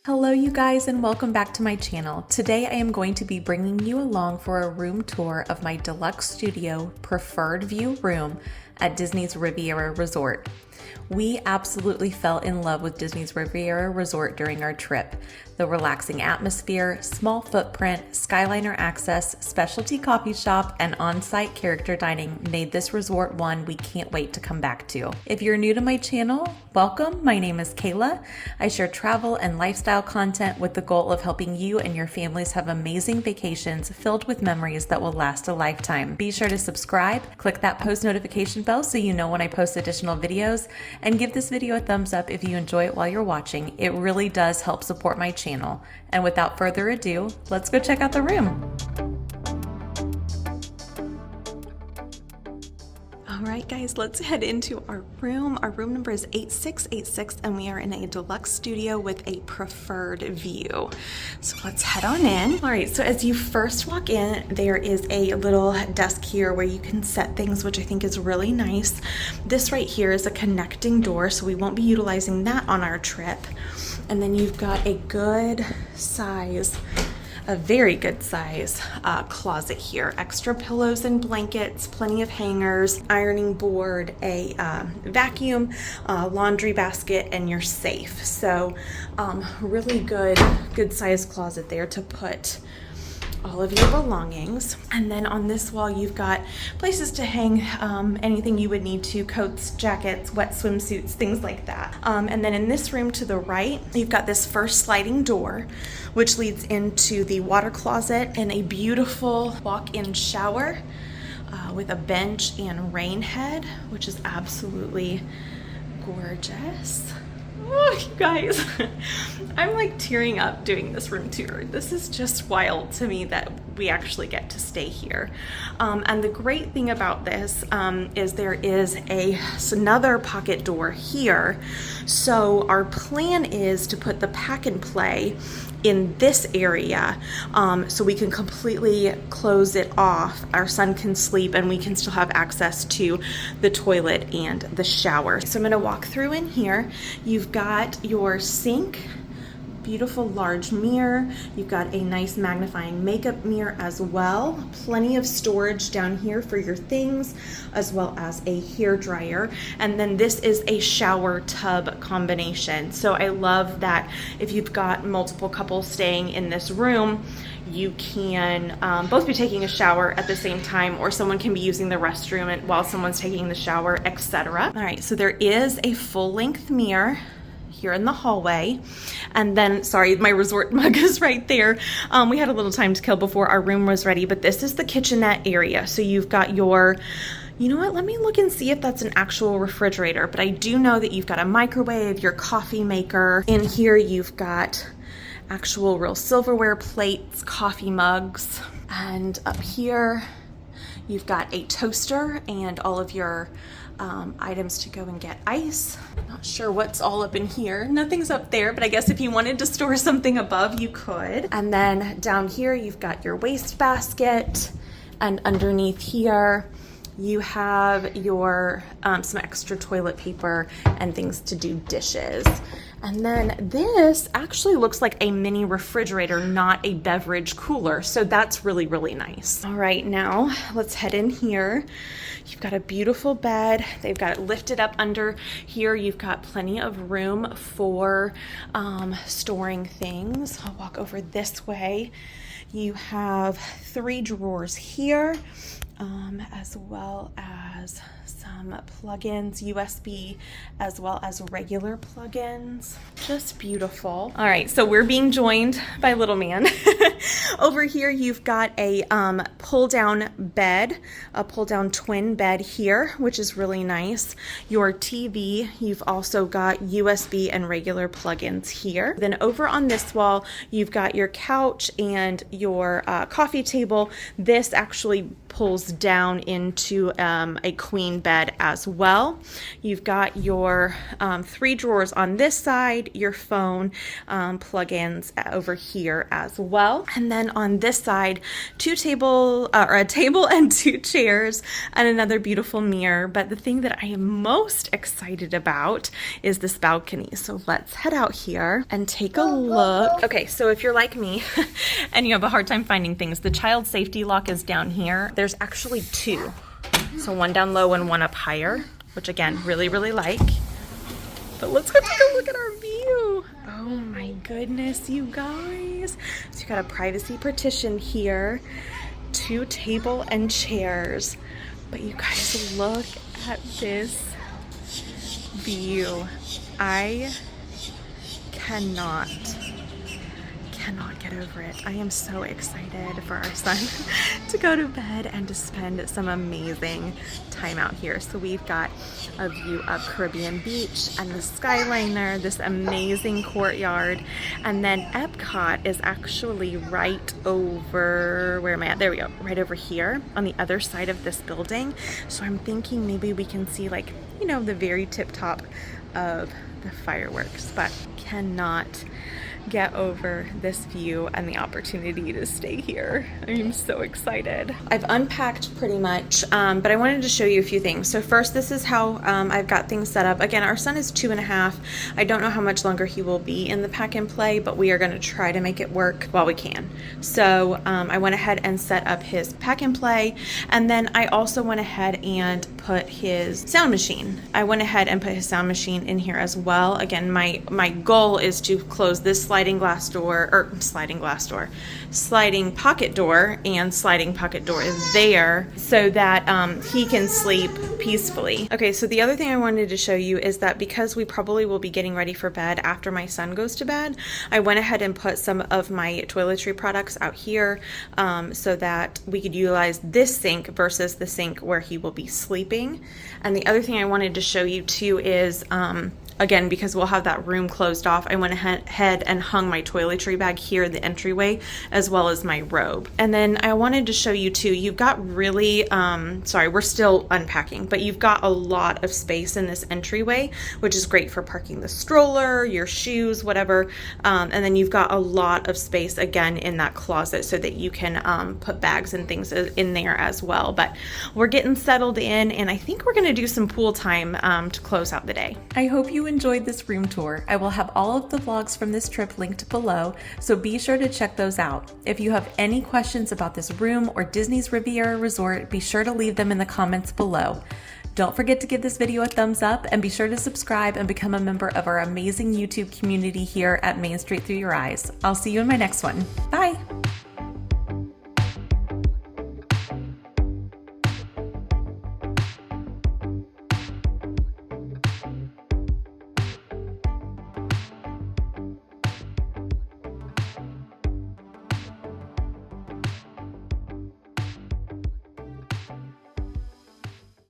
Hello you guys and welcome back to my channel. Today I am going to be bringing you along for a room tour of my Deluxe Studio preferred view room at Disney's Riviera Resort. We absolutely fell in love with Disney's Riviera Resort during our trip. The relaxing atmosphere, small footprint, Skyliner access, specialty coffee shop, and on-site character dining made this resort one we can't wait to come back to. If you're new to my channel, welcome. My name is Kayla. I share travel and lifestyle content with the goal of helping you and your families have amazing vacations filled with memories that will last a lifetime. Be sure to subscribe, click that post notification bell so you know when I post additional videos, and give this video a thumbs up if you enjoy it while you're watching. It really does help support my channel. And without further ado, let's go check out the room. All right, guys, let's head into our room. Our room number is 8686, and we are in a deluxe studio with a preferred view. So let's head on in. All right, so as you first walk in, there is a little desk here where you can set things, which I think is really nice. This right here is a connecting door, so we won't be utilizing that on our trip. And then you've got a good size, a very good size closet here. Extra pillows and blankets, plenty of hangers, ironing board, a vacuum, laundry basket, and your safe. So really good size closet there to put all of your belongings. And then on this wall you've got places to hang anything you would need to, coats, jackets, wet swimsuits, things like that. And then in this room to the right, you've got this first sliding door which leads into the water closet and a beautiful walk-in shower with a bench and rain head, which is absolutely gorgeous. Oh, you guys, I'm like tearing up doing this room tour. This is just wild to me that we actually get to stay here. And the great thing about this is there is another pocket door here. So our plan is to put the pack and play in this area so we can completely close it off. Our son can sleep and we can still have access to the toilet and the shower. So I'm gonna walk through in here. You've got your sink, beautiful large mirror. You've got a nice magnifying makeup mirror as well. Plenty of storage down here for your things, as well as a hair dryer. And then this is a shower tub combination. So I love that if you've got multiple couples staying in this room, you can both be taking a shower at the same time, or someone can be using the restroom while someone's taking the shower, etc. All right, so there is a full-length mirror here in the hallway. And then, sorry, my resort mug is right there. We had a little time to kill before our room was ready, but this is the kitchenette area. So you've got your, you know what, let me look and see if that's an actual refrigerator, but I do know that you've got a microwave, your coffee maker. In here you've got actual real silverware plates, coffee mugs, and up here you've got a toaster and all of your items to go and get ice. Not sure what's all up in here. Nothing's up there, but I guess if you wanted to store something above, you could. And then down here, you've got your waste basket, and underneath here, you have your some extra toilet paper and things to do dishes. And then this actually looks like a mini refrigerator, not a beverage cooler. So that's really, really nice. All right, now let's head in here. You've got a beautiful bed. They've got it lifted up under here. You've got plenty of room for storing things. I'll walk over this way. You have 3 drawers here, as well as some plugins, USB, as well as regular plugins. Just beautiful. All right, so we're being joined by little man. Over here, you've got a pull-down bed, a pull-down twin bed here, which is really nice. Your TV, you've also got USB and regular plugins here. Then over on this wall, you've got your couch and your coffee table. This actually pulls down into a queen bed as well. You've got your 3 drawers on this side, your phone plugins over here as well. And then on this side, a table and 2 chairs and another beautiful mirror. But the thing that I am most excited about is this balcony. So let's head out here and take a look. Okay, so if you're like me and you have a hard time finding things, the child safety lock is down here. There's actually 2. So one down low and one up higher, which again, really, really like. But let's go take a look at our view. Oh my goodness, you guys. So you got a privacy partition here, 2 table and chairs. But you guys, look at this view. I cannot get over it. I am so excited for our son to go to bed and to spend some amazing time out here. So we've got a view of Caribbean Beach and the Skyliner, this amazing courtyard, and then Epcot is actually right over, where am I at? There we go, right over here on the other side of this building. So I'm thinking maybe we can see, like, you know, the very tip top of the fireworks, but cannot get over this view and the opportunity to stay here. I'm so excited. I've unpacked pretty much, but I wanted to show you a few things. So first, this is how I've got things set up. Again, our son is 2.5. I don't know how much longer he will be in the pack and play, but we are going to try to make it work while we can. So I went ahead and set up his pack and play, and then I also went ahead and put his sound machine. I went ahead and put his sound machine in here as well. Again, my goal is to close this sliding pocket door and sliding pocket door there so that he can sleep peacefully. Okay, so the other thing I wanted to show you is that because we probably will be getting ready for bed after my son goes to bed, I went ahead and put some of my toiletry products out here so that we could utilize this sink versus the sink where he will be sleeping. And the other thing I wanted to show you too is again, because we'll have that room closed off, I went ahead and hung my toiletry bag here in the entryway, as well as my robe. And then I wanted to show you too, you've got really, sorry, we're still unpacking, but you've got a lot of space in this entryway, which is great for parking the stroller, your shoes, whatever. And then you've got a lot of space again in that closet so that you can put bags and things in there as well. But we're getting settled in, and I think we're gonna do some pool time to close out the day. I hope you enjoyed this room tour. I will have all of the vlogs from this trip linked below, so be sure to check those out. If you have any questions about this room or Disney's Riviera Resort, be sure to leave them in the comments below. Don't forget to give this video a thumbs up and be sure to subscribe and become a member of our amazing YouTube community here at Main Street Through Your Eyes. I'll see you in my next one. Bye!